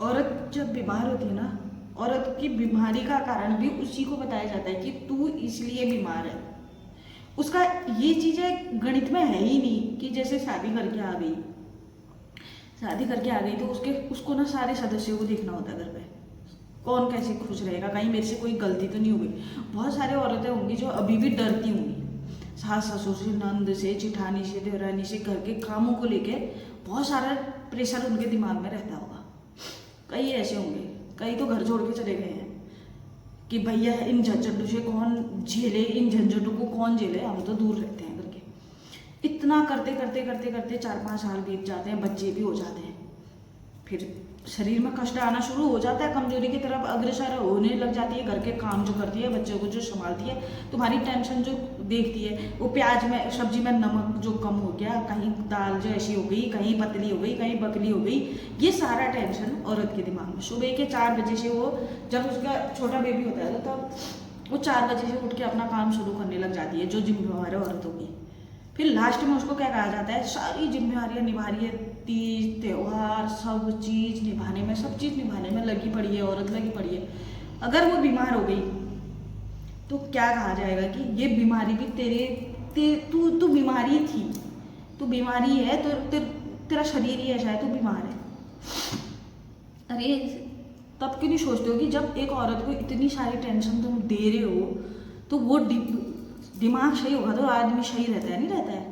औरत जब बीमार होती है ना, औरत की बीमारी का कारण भी उसी को बताया जाता है कि तू इसलिए बीमार है। उसका ये चीज़ें गणित में है ही नहीं कि जैसे शादी करके आ गई, शादी करके आ गई तो उसको ना सारे सदस्यों को देखना होता है घर पे, कौन कैसे खुश रहेगा, कहीं मेरे से कोई गलती तो नहीं हो गई। बहुत सारे औरतें होंगी जो अभी भी डरती होंगी सास ससुर से, नंद से, चिठानी से, देवरानी से, घर के कामों को लेके बहुत सारा प्रेशर उनके दिमाग में रहता होगा। कई ऐसे होंगे, कई तो घर छोड़ के चले गए हैं कि भैया इन झंझटों से कौन झेले, इन झंझटों को कौन झेले, हम तो दूर रहते हैं करके। इतना करते करते करते करते 4-5 साल बीत जाते हैं, बच्चे भी हो जाते हैं, फिर शरीर में कष्ट आना शुरू हो जाता है, कमजोरी की तरफ अग्रसर होने लग जाती है। घर के काम जो करती है, बच्चों को जो संभालती है, तुम्हारी टेंशन जो देखती है, वो प्याज में, सब्जी में नमक जो कम हो गया, कहीं दाल जो ऐसी हो गई, कहीं पतली हो गई, कहीं बकली हो गई, ये सारा टेंशन औरत के दिमाग में। सुबह के 4 बजे से वो, जब उसका छोटा बेबी होता है तब वो 4 बजे से उठ के अपना काम शुरू करने लग जाती है, जो जिम्मेवार है औरतों की। फिर लास्ट में उसको क्या कहा जाता है, सारी जिम्मेवारियां निभा रही है, तीज त्योहार सब चीज़ निभाने में, सब चीज़ निभाने में लगी पड़ी है, औरत लगी पड़ी है। अगर वो बीमार हो गई तो क्या कहा जाएगा कि ये बीमारी भी तू बीमारी थी, तू बीमारी है तो तेरा शरीर ही ऐसा है, तू बीमार है। अरे तब क्यों नहीं सोचते हो कि जब एक औरत को इतनी सारी टेंशन तुम दे रहे हो तो वो दिमाग सही होगा तो आदमी सही रहता है, नहीं रहता है?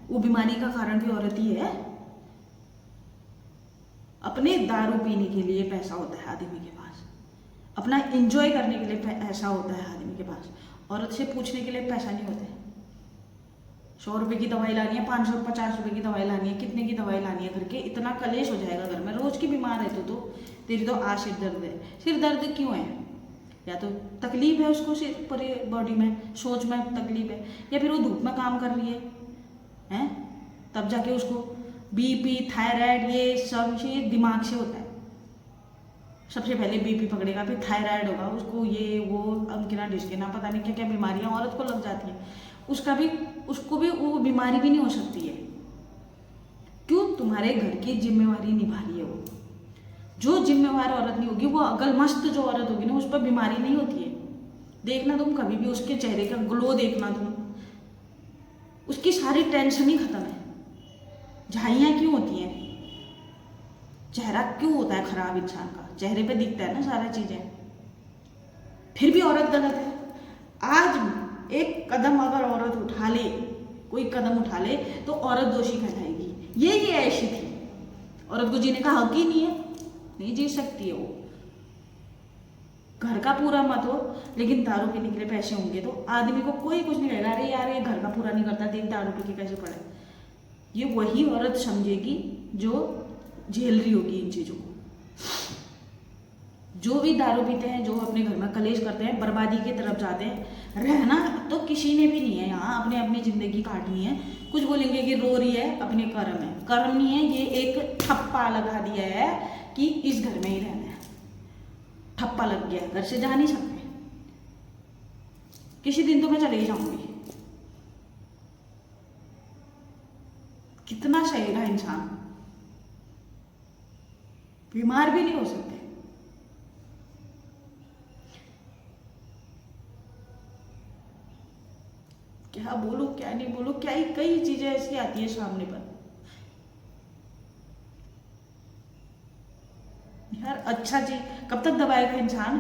वो बीमारी का कारण भी औरत ही है। अपने दारू पीने के लिए पैसा होता है आदमी के पास, अपना एंजॉय करने के लिए पैसा होता है आदमी के पास, औरत से पूछने के लिए पैसा नहीं होता है। 100 रुपये की दवाई लानी है, 550 रुपये की दवाई लानी है, कितने की दवाई लानी है करके इतना कलेश हो जाएगा घर में। रोज की बीमार है तो तेरी तो आज सिर दर्द है। सिर दर्द क्यों है? या तो तकलीफ है उसको सिर पूरे बॉडी में, सोच में तकलीफ है, या फिर वो धूप में काम कर रही है तब जाके उसको बीपी, थायराइड, ये सब चीज दिमाग से होता है। सबसे पहले बीपी पकड़ेगा, फिर थायराइड होगा, उसको ये वो अंकिना ढिस्किना पता नहीं क्या क्या बीमारियां औरत को लग जाती हैं। उसको भी वो बीमारी भी नहीं हो सकती है। क्यों? तुम्हारे घर की जिम्मेवारी निभा रही है वो। जो जिम्मेवार औरत नहीं होगी, वो अकल मस्त जो औरत होगी ना, उस पर बीमारी नहीं होती है। देखना तुम कभी भी उसके चेहरे का ग्लो देखना तुम, उसकी सारी टेंशन ही खत्म है। झाइयाँ क्यों होती हैं? चेहरा क्यों होता है खराब इंसान का? चेहरे पे दिखता है ना सारा चीजें। फिर भी औरत गलत है। आज एक कदम अगर औरत उठा ले, कोई कदम उठा ले तो औरत दोषी कहलाएगी। ये ऐसी थी, औरत को जीने का हक ही नहीं है, नहीं जी सकती है वो। घर का पूरा मत हो, लेकिन दारू पीने के लिए पैसे होंगे तो आदमी को कोई कुछ नहीं कहेगा, अरे यार ये घर का पूरा नहीं करता, देख दारू पी के कैसे पड़े। ये वही औरत समझेगी जो झेल रही होगी इन चीजों को। जो भी दारू पीते हैं, जो अपने घर में कलेश करते हैं, बर्बादी की तरफ जाते हैं। रहना तो किसी ने भी नहीं है यहाँ, अपने अपनी जिंदगी काटनी है। कुछ बोलेंगे कि रो रही है, अपने कर्म है, कर्म नहीं है, ये एक ठप्पा लगा दिया है कि इस घर में ही रहना है। ठप्पा लग गया, घर से जा नहीं सकते। किसी दिन तो मैं चले ही जाऊंगी। कितना सहेगा इंसान? बीमार भी नहीं हो सकते। क्या बोलूं क्या नहीं बोलूं, क्या ही कई चीजें ऐसी आती है सामने पर। यार अच्छा जी, कब तक दबाएगा इंसान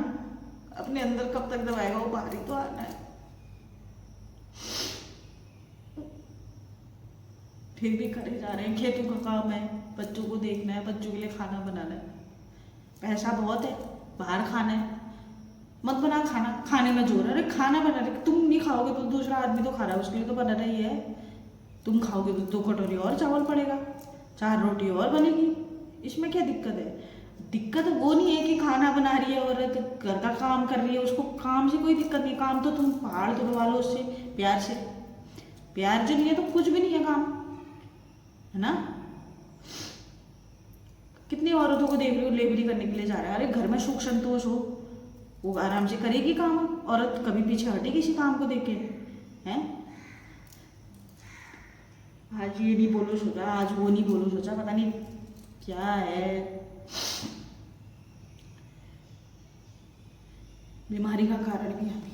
अपने अंदर? कब तक दबाएगा? वो बाहर ही तो आना है। फिर भी करे जा रहे हैं। खेतों का काम है, बच्चों को देखना है, बच्चों के लिए खाना बनाना है, पैसा बहुत है, बाहर खाना है। मत बना खाना, खाने में जोर है। अरे खाना बना रहे, तुम नहीं खाओगे तो दूसरा आदमी तो खा रहा है, उसके लिए तो बनाना ही है। तुम खाओगे तो 2 कटोरी और चावल पड़ेगा, 4 रोटी और बनेगी। इसमें क्या दिक्कत है? दिक्कत वो नहीं है कि खाना बना रही है औरत, घर का काम कर रही है, उसको काम से कोई दिक्कत नहीं। काम तो तुम पहाड़ तोड़वा लो उससे, प्यार से। प्यार जो नहीं है तो कुछ भी नहीं है काम, है ना? कितनी औरतों को देख रहे हो लेबरी करने के लिए जा रहा है। अरे घर में सुख संतोष हो, वो आराम से करेगी काम। औरत कभी पीछे हटेगी किसी काम को देख के? हैं? आज ये नहीं बोलो सोचा, आज वो नहीं बोलो सोचा, पता नहीं क्या है, बीमारी का कारण भी हम ही